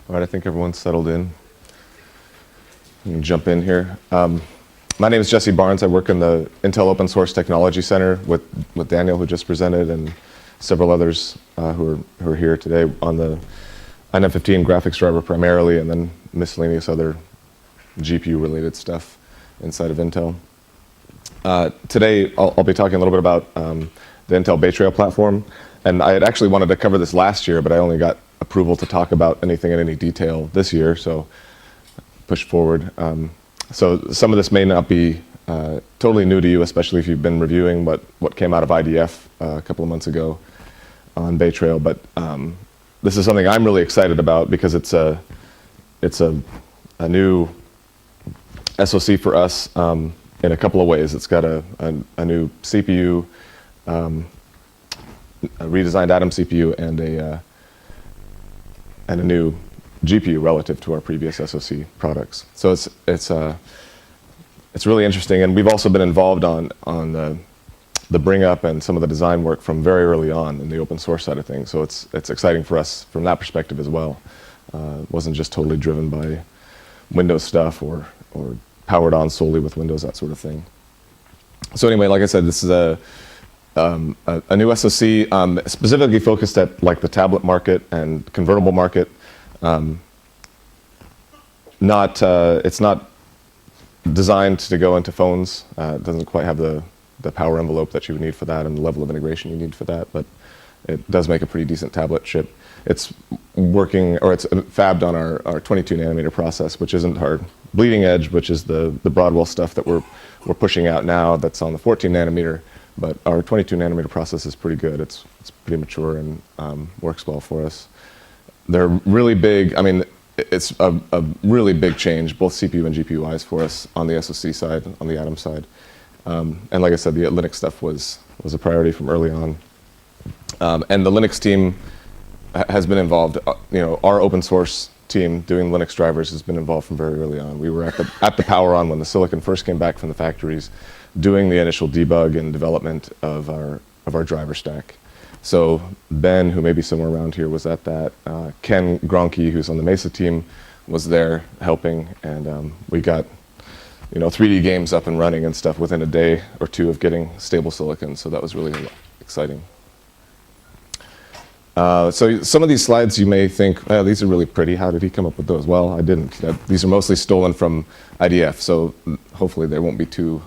All right, I think everyone's settled in. You can jump in here. My name is Jesse Barnes. I work in the Intel Open Source Technology Center with Daniel, who just presented, and several others who are here today on the i9-15 graphics driver primarily, and then miscellaneous other GPU-related stuff inside of Intel. Today, I'll be talking a little bit about the Intel BayTrail platform. And I had actually wanted to cover this last year, but I only got approval to talk about anything in any detail this year, so push forward. So some of this may not be totally new to you, especially if you've been reviewing what came out of IDF a couple of months ago on BayTrail. But this is something I'm really excited about because it's a new SoC for us in a couple of ways. It's got a new CPU, a redesigned Atom CPU, and a new GPU relative to our previous SoC products. So it's really interesting, and we've also been involved on the bring up and some of the design work from very early on in the open source side of things. So it's exciting for us from that perspective as well. It wasn't just totally driven by Windows stuff or powered on solely with Windows, that sort of thing. So anyway, like I said, this is a new SoC specifically focused at like the tablet market and convertible market. It's not designed to go into phones. It doesn't quite have the power envelope that you would need for that and the level of integration you need for that, but it does make a pretty decent tablet chip. It's working, or it's fabbed on our 22 nanometer process, which isn't our bleeding edge, which is the Broadwell stuff that we're pushing out now that's on the 14 nanometer. But our 22 nanometer process is pretty good. It's pretty mature and works well for us. They're really big. I mean, it's a really big change, both CPU and GPU wise for us on the SoC side, on the Atom side. And like I said, the Linux stuff was a priority from early on. And the Linux team has been involved. Our open source team doing Linux drivers has been involved from very early on. We were at the power on when the silicon first came back from the factories, doing the initial debug and development of our driver stack. So Ben, who may be somewhere around here, was at that. Ken Gronke, who's on the Mesa team, was there helping, and we got 3D games up and running and stuff within a day or two of getting stable silicon. So that was really exciting. So some of these slides you may think, oh, these are really pretty. How did he come up with those? Well, I didn't. These are mostly stolen from IDF, so hopefully they won't be too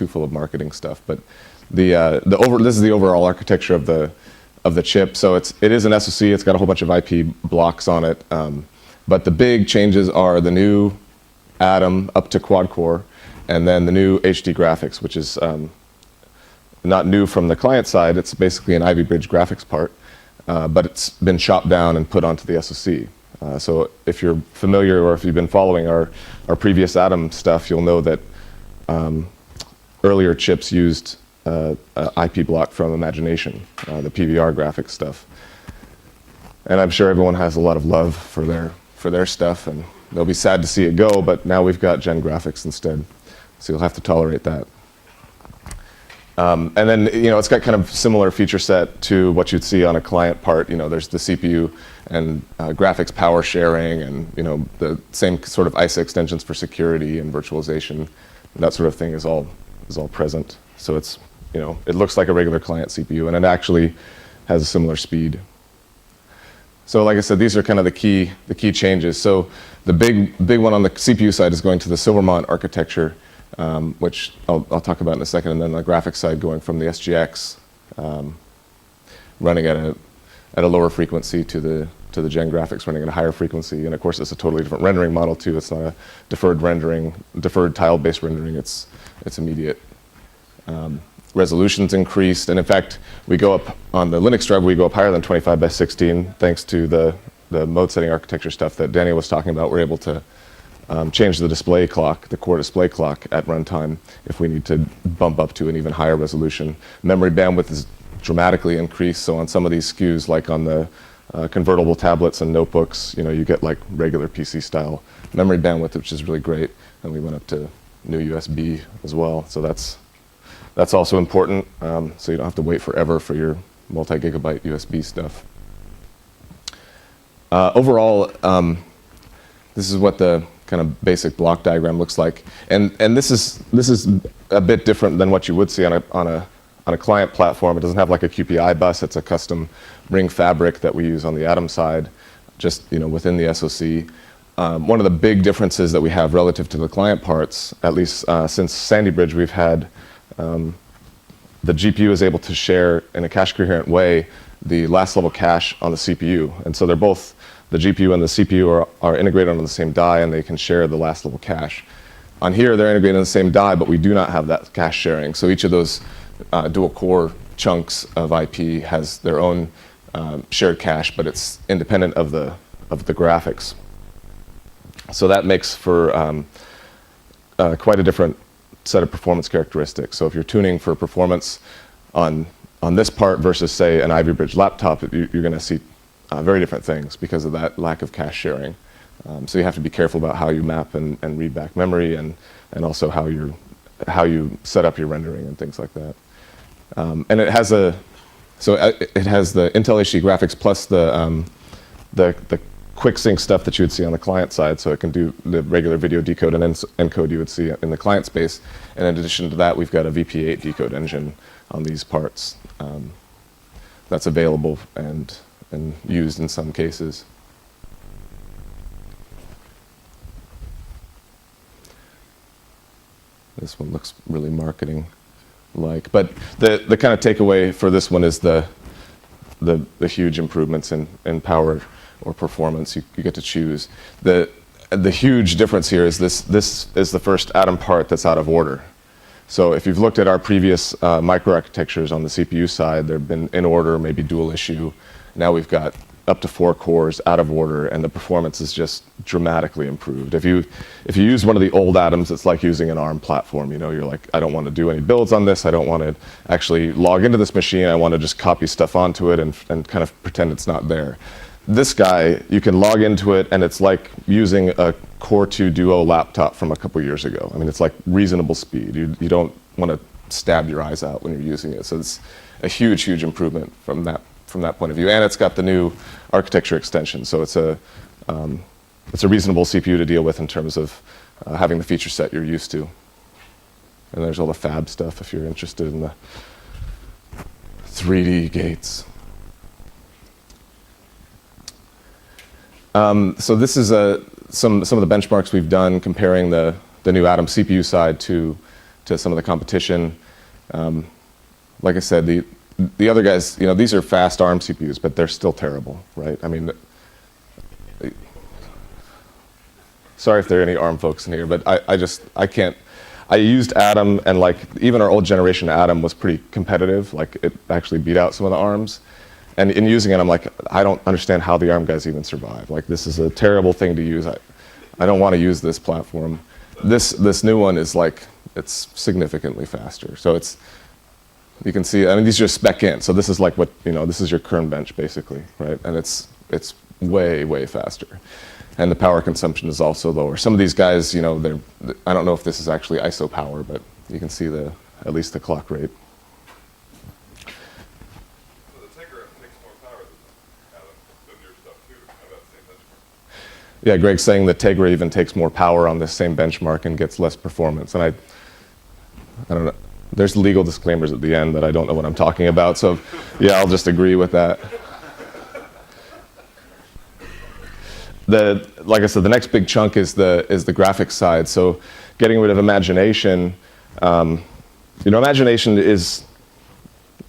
full of marketing stuff. But this is the overall architecture of the chip. So it is an SoC. It's got a whole bunch of IP blocks on it. But the big changes are the new Atom up to quad core, and then the new HD graphics, which is not new from the client side. It's basically an Ivy Bridge graphics part, but it's been chopped down and put onto the SoC. So if you're familiar or if you've been following our previous Atom stuff, you'll know that earlier chips used IP block from Imagination, the PVR graphics stuff. And I'm sure everyone has a lot of love for their stuff, and they'll be sad to see it go, but now we've got Gen graphics instead. So you'll have to tolerate that. And then, it's got kind of similar feature set to what you'd see on a client part. There's the CPU and graphics power sharing, and, the same sort of ISA extensions for security and virtualization. That sort of thing is all present. So it's, it looks like a regular client CPU, and it actually has a similar speed. So like I said, these are kind of the key changes. So the big one on the CPU side is going to the Silvermont architecture, which I'll talk about in a second, and then the graphics side going from the SGX, running at a lower frequency to the Gen graphics running at a higher frequency. And of course, it's a totally different rendering model too. It's not a deferred tile-based rendering. It's immediate. Resolution's increased, and in fact, we go up on the Linux driver. We go up higher than 25 by 16, thanks to the mode setting architecture stuff that Daniel was talking about. We're able to change the display clock, the core display clock at runtime, if we need to bump up to an even higher resolution. Memory bandwidth is dramatically increased. So on some of these SKUs, like on the convertible tablets and notebooks, you get like regular PC style memory bandwidth, which is really great. And we went up to new USB as well. So that's also important, so you don't have to wait forever for your multi-gigabyte USB stuff. Overall, This is what the kind of basic block diagram looks like, and this is a bit different than what you would see on a client platform. It doesn't have like a QPI bus. It's a custom ring fabric that we use on the Atom side, just within the SoC. One of the big differences that we have relative to the client parts, at least since Sandy Bridge, we've had the GPU is able to share in a cache coherent way the last level cache on the CPU, and so they're both. The GPU and the CPU are integrated on the same die, and they can share the last level cache. On here, they're integrated on the same die, but we do not have that cache sharing. So each of those dual core chunks of IP has their own shared cache, but it's independent of the graphics. So that makes for quite a different set of performance characteristics. So if you're tuning for performance on this part versus, say, an Ivy Bridge laptop, you're going to see very different things because of that lack of cache sharing. So you have to be careful about how you map and read back memory, and also how you set up your rendering and things like that. And it has it has the Intel HD graphics plus the quick sync stuff that you would see on the client side, so it can do the regular video decode and encode you would see in the client space. And in addition to that, we've got a VP8 decode engine on these parts that's available and used in some cases. This one looks really marketing-like, but the kind of takeaway for this one is the huge improvements in power or performance. You get to choose. The huge difference here is this is the first Atom part that's out of order. So if you've looked at our previous microarchitectures on the CPU side, they've been in order, maybe dual issue. Now we've got up to 4 cores out of order, and the performance is just dramatically improved. If you use one of the old Atoms, it's like using an ARM platform. You're like, I don't want to do any builds on this. I don't want to actually log into this machine. I want to just copy stuff onto it and kind of pretend it's not there. This guy, you can log into it, and it's like using a Core 2 Duo laptop from a couple years ago. I mean, it's like reasonable speed. You don't want to stab your eyes out when you're using it. So it's a huge, huge improvement from that point of view. And it's got the new architecture extension. So it's a reasonable CPU to deal with in terms of having the feature set you're used to. And there's all the fab stuff if you're interested in the 3D gates. So this is some of the benchmarks we've done comparing the new Atom CPU side to some of the competition. Like I said, the other guys, these are fast ARM CPUs, but they're still terrible, right? I mean, sorry if there are any ARM folks in here, but I can't. I used Atom, and like even our old generation Atom was pretty competitive. Like it actually beat out some of the ARMs. And in using it, I'm like, I don't understand how the ARM guys even survive. Like this is a terrible thing to use. I don't want to use this platform. This new one is like, it's significantly faster. So you can see, I mean, these are spec in. So this is like what, this is your kern bench basically, right? And it's way, way faster. And the power consumption is also lower. Some of these guys, I don't know if this is actually ISO power, but you can see at least the clock rate. Yeah, Greg's saying that Tegra even takes more power on this same benchmark and gets less performance. And I don't know. There's legal disclaimers at the end that I don't know what I'm talking about. So, yeah, I'll just agree with that. Like I said, the next big chunk is the graphics side. So, getting rid of imagination. Imagination is,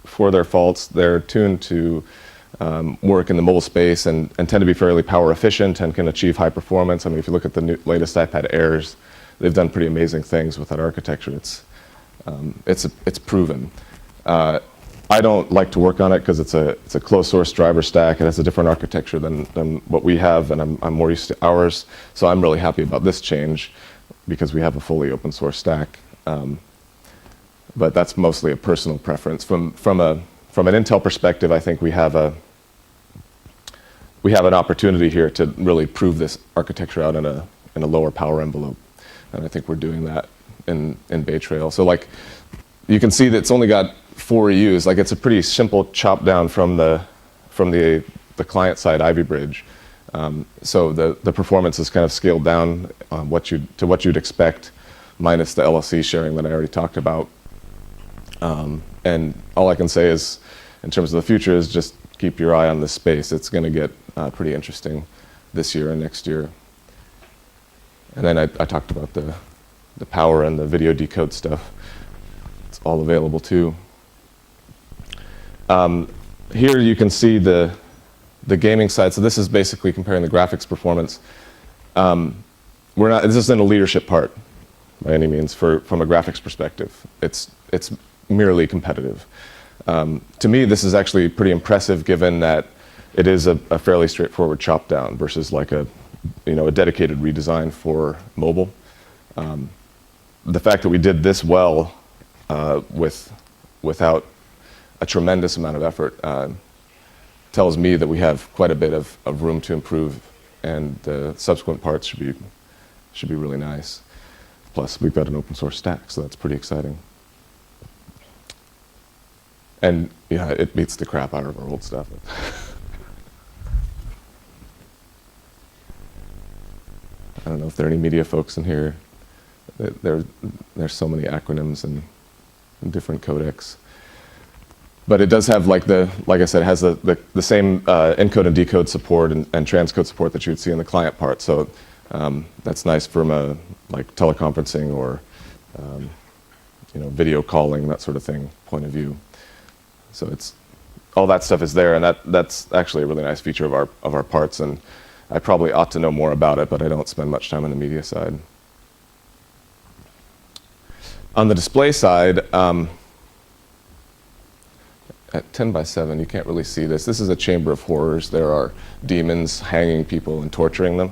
for their faults, they're tuned to work in the mobile space and tend to be fairly power efficient and can achieve high performance. I mean, if you look at the latest iPad Airs, they've done pretty amazing things with that architecture. It's proven. I don't like to work on it because it's a closed source driver stack. It has a different architecture than what we have, and I'm more used to ours. So I'm really happy about this change because we have a fully open source stack. But that's mostly a personal preference. From an Intel perspective, I think we have an opportunity here to really prove this architecture out in a lower power envelope, and I think we're doing that in BayTrail. So like, you can see that it's only got 4 EUs. Like it's a pretty simple chop down from the client side Ivy Bridge, So the performance is kind of scaled down to what you'd expect, minus the LLC sharing that I already talked about. And all I can say is, in terms of the future, is just keep your eye on this space. It's going to get pretty interesting this year and next year. And then I talked about the power and the video decode stuff. It's all available too. Here you can see the gaming side. So this is basically comparing the graphics performance. This isn't a leadership part by any means from a graphics perspective. It's merely competitive. To me, this is actually pretty impressive, given that it is a fairly straightforward chop down versus like a dedicated redesign for mobile. The fact that we did this well without a tremendous amount of effort tells me that we have quite a bit of room to improve, and the subsequent parts should be really nice. Plus, we've got an open source stack, so that's pretty exciting. And yeah, it beats the crap out of our old stuff. I don't know if there are any media folks in here. There's so many acronyms and different codecs. But it does have, like I said, it has the same encode and decode support and transcode support that you would see in the client part. So that's nice from a teleconferencing or video calling, that sort of thing, point of view. So all that stuff is there, and that's actually a really nice feature of our parts. And I probably ought to know more about it, but I don't spend much time on the media side. On the display side, at 10 by 7, you can't really see this. This is a chamber of horrors. There are demons hanging people and torturing them.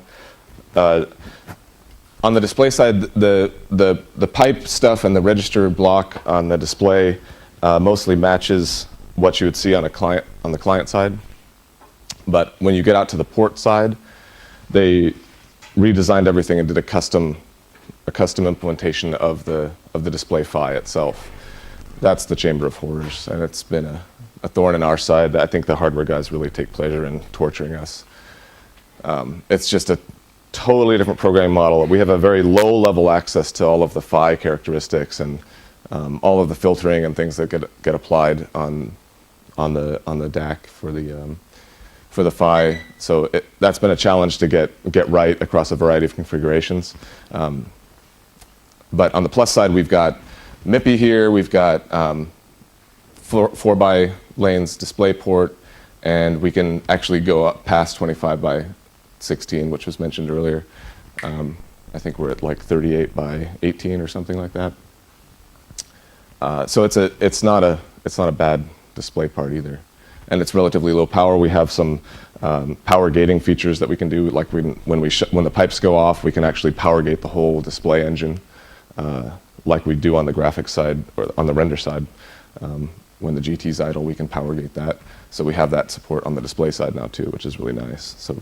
On the display side, the pipe stuff and the register block on the display mostly matches what you would see on the client side. But when you get out to the port side, they redesigned everything and did a custom implementation of the display PHY itself. That's the chamber of horrors, and it's been a thorn in our side. I think the hardware guys really take pleasure in torturing us. It's just a totally different programming model. We have a very low-level access to all of the PHY characteristics and all of the filtering and things that get applied on the DAC for the PHY. So that's been a challenge to get right across a variety of configurations. But on the plus side, we've got MIPI here, we've got 4 by lanes display port, and we can actually go up past 25 by 16, which was mentioned earlier. I think we're at like 38 by 18 or something like that. So it's not a bad display part either, and it's relatively low power. We have some power gating features that we can do, like when the pipes go off, we can actually power gate the whole display engine, like we do on the graphics side or on the render side. When the GT's idle, we can power gate that. So we have that support on the display side now too, which is really nice. So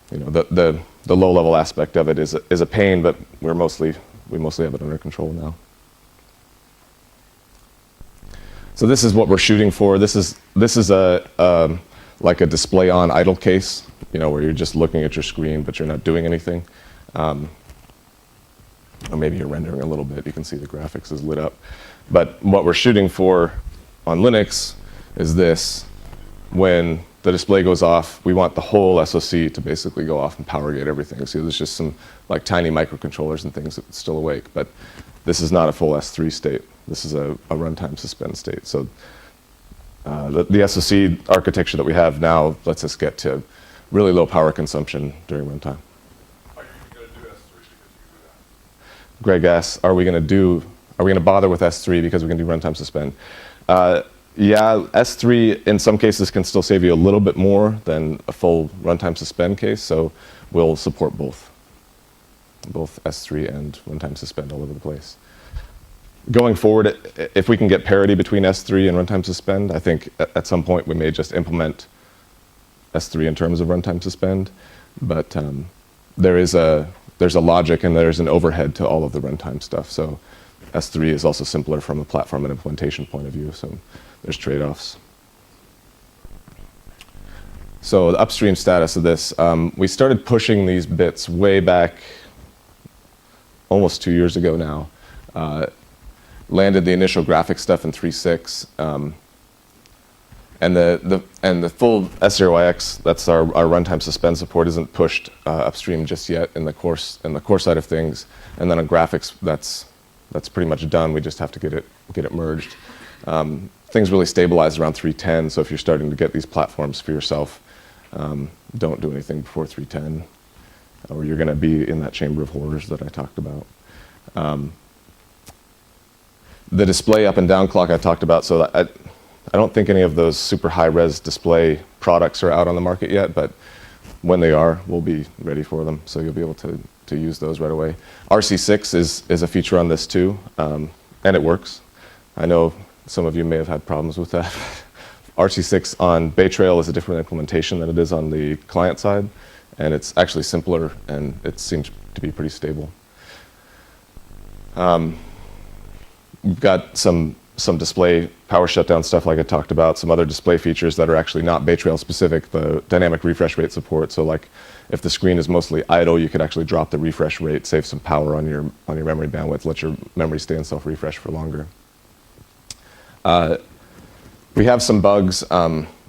the low level aspect of it is a pain, but we mostly have it under control now. So this is what we're shooting for. This is like a display on idle case, where you're just looking at your screen, but you're not doing anything. Or maybe you're rendering a little bit. You can see the graphics is lit up. But what we're shooting for on Linux is this. When the display goes off, we want the whole SoC to basically go off and power gate everything. So there's just some tiny microcontrollers and things that's still awake. But this is not a full S3 state. This is a runtime suspend state. So the SoC architecture that we have now lets us get to really low power consumption during runtime. Are you going to do S3 because you can do that? Greg asks, are we going to bother with S3 because we can do runtime suspend? Yeah, S3 in some cases can still save you a little bit more than a full runtime suspend case, so we'll support both S3 and runtime suspend all over the place. Going forward, if we can get parity between S3 and runtime suspend, I think at some point we may just implement S3 in terms of runtime suspend, but there's a logic and there's an overhead to all of the runtime stuff. So S3 is also simpler from a platform and implementation point of view, so there's trade-offs. So the upstream status of this, we started pushing these bits way back almost 2 years ago now. Landed the initial graphics stuff in 3.6. And the full S0YX, that's our runtime suspend support, isn't pushed upstream just yet in the core side of things. And then on graphics, that's pretty much done. We just have to get it merged. Things really stabilize around 3.10. So if you're starting to get these platforms for yourself, don't do anything before 3.10, or you're going to be in that chamber of horrors that I talked about. The display up and down clock I talked about, so I don't think any of those super high-res display products are out on the market yet, but when they are, we'll be ready for them, so you'll be able to use those right away. RC6 is a feature on this too, and it works. I know some of you may have had problems with that. RC6 on BayTrail is a different implementation than it is on the client side, and it's actually simpler, and it seems to be pretty stable. We've got some display power shutdown stuff like I talked about, some other display features that are actually not BayTrail specific, the dynamic refresh rate support. So like if the screen is mostly idle, you could actually drop the refresh rate, save some power on your memory bandwidth, let your memory stay in self-refresh for longer. We have some bugs,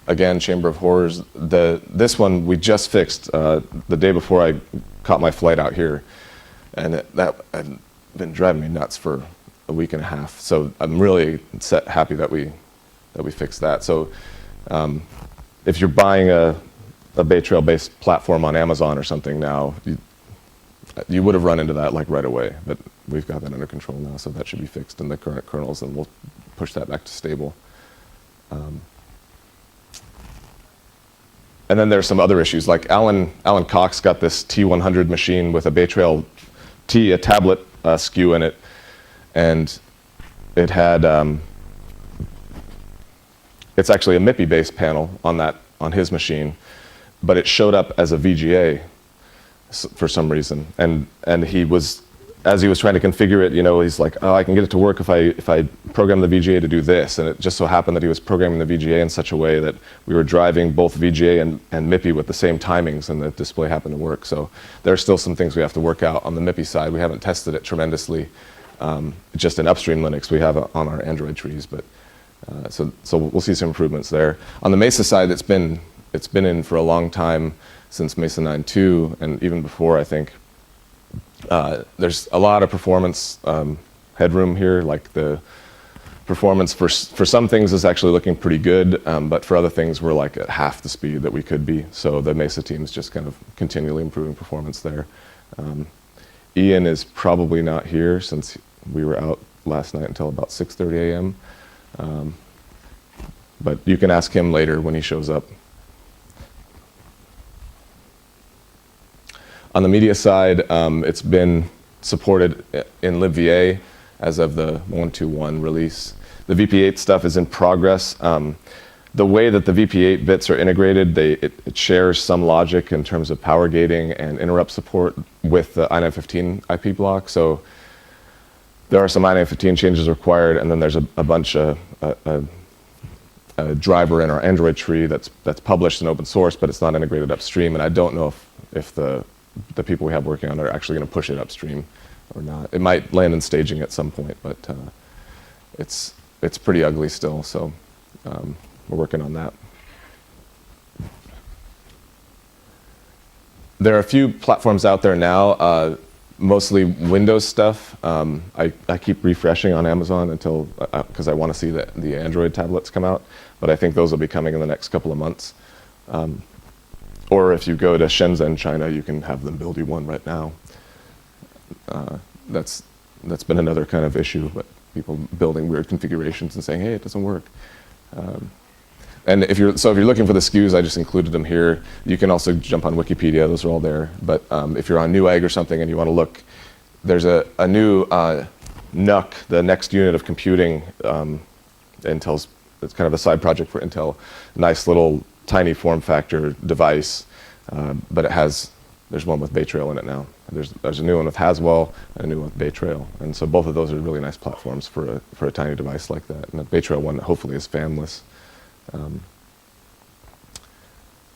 again, chamber of horrors. This one we just fixed the day before I caught my flight out here, and that had been driving me nuts for a week and a half. So I'm really happy that we fixed that. So if you're buying a BayTrail based platform on Amazon or something now, you would have run into that like right away, but we've got that under control now, so that should be fixed in the current kernels, and we'll push that back to stable. And then there's some other issues, like Alan Cox got this T100 machine with a BayTrail a tablet SKU in it, and it had it's actually a MIPI based panel on his machine, but it showed up as a VGA for some reason, and as he was trying to configure it, he's like, oh, I can get it to work if I program the VGA to do this, and it just so happened that he was programming the VGA in such a way that we were driving both VGA and MIPI with the same timings, and the display happened to work. So there are still some things we have to work out on the MIPI side. We haven't tested it tremendously, just in upstream Linux. We have it on our Android trees, but so we'll see some improvements there. On the Mesa side, it's been in for a long time, since Mesa 9.2, and even before, I think. There's a lot of performance headroom here. Like the performance for some things is actually looking pretty good, but for other things we're like at half the speed that we could be. So the Mesa team's just kind of continually improving performance there. Ian is probably not here since we were out last night until about 6:30 a.m. But you can ask him later when he shows up. On the media side, it's been supported in libva as of the 1.2.1 release. The VP8 stuff is in progress. The way that the VP8 bits are integrated, it shares some logic in terms of power gating and interrupt support with the i915 IP block. So there are some i915 changes required, and then there's a bunch of a driver in our Android tree that's published in open source, but it's not integrated upstream. And I don't know if the people we have working on it are actually going to push it upstream or not. It might land in staging at some point, but it's pretty ugly still, so we're working on that. There are a few platforms out there now, mostly Windows stuff. I keep refreshing on Amazon until because I want to see the Android tablets come out, but I think those will be coming in the next couple of months. Or if you go to Shenzhen, China, you can have them build you one right now. That's been another kind of issue, but people building weird configurations and saying, hey, it doesn't work. And if you're looking for the SKUs, I just included them here. You can also jump on Wikipedia; those are all there. But if you're on Newegg or something and you want to look, there's a new NUC, the next unit of computing. It's kind of a side project for Intel. Nice little tiny form factor device, but there's one with BayTrail in it now. There's a new one with Haswell and a new one with BayTrail, and so both of those are really nice platforms for a tiny device like that. And the BayTrail one hopefully is fanless.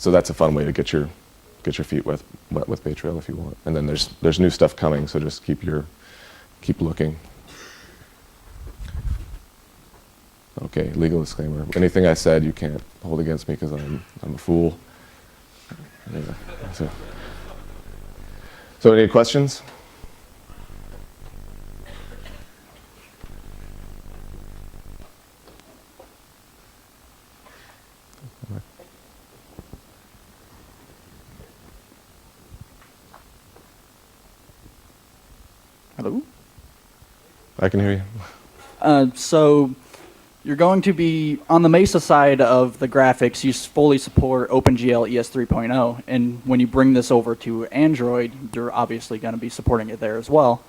so that's a fun way to get your feet wet with BayTrail if you want. And then there's new stuff coming, so just keep looking. Okay, legal disclaimer. Anything I said you can't hold against me because I'm a fool. Yeah, so any questions? Hello? I can hear you. So you're going to be, on the Mesa side of the graphics, you fully support OpenGL ES 3.0, and when you bring this over to Android, you're obviously going to be supporting it there as well.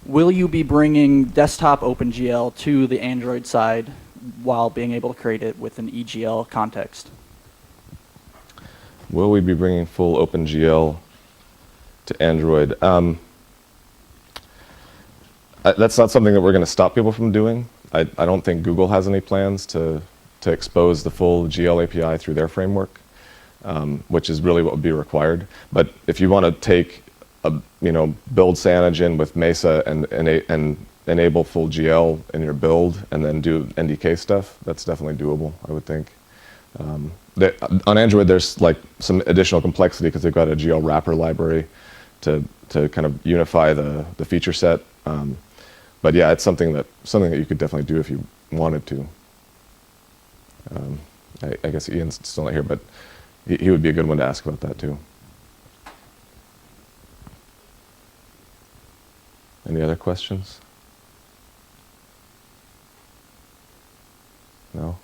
Will you be bringing desktop OpenGL to the Android side while being able to create it with an EGL context? Will we be bringing full OpenGL to Android? That's not something that we're going to stop people from doing. I don't think Google has any plans to expose the full GL API through their framework, which is really what would be required. But if you want to take build Cyanogen with Mesa and enable full GL in your build and then do NDK stuff, that's definitely doable, I would think. On Android, there's like some additional complexity because they've got a GL wrapper library to kind of unify the feature set. But yeah, it's something that you could definitely do if you wanted to. I guess Ian's still not here, but he would be a good one to ask about that too. Any other questions? No?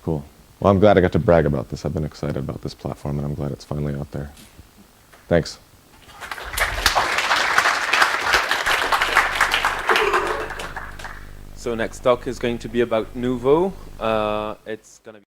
Cool. Well, I'm glad I got to brag about this. I've been excited about this platform, and I'm glad it's finally out there. Thanks. So next talk is going to be about Nuvo. It's going to be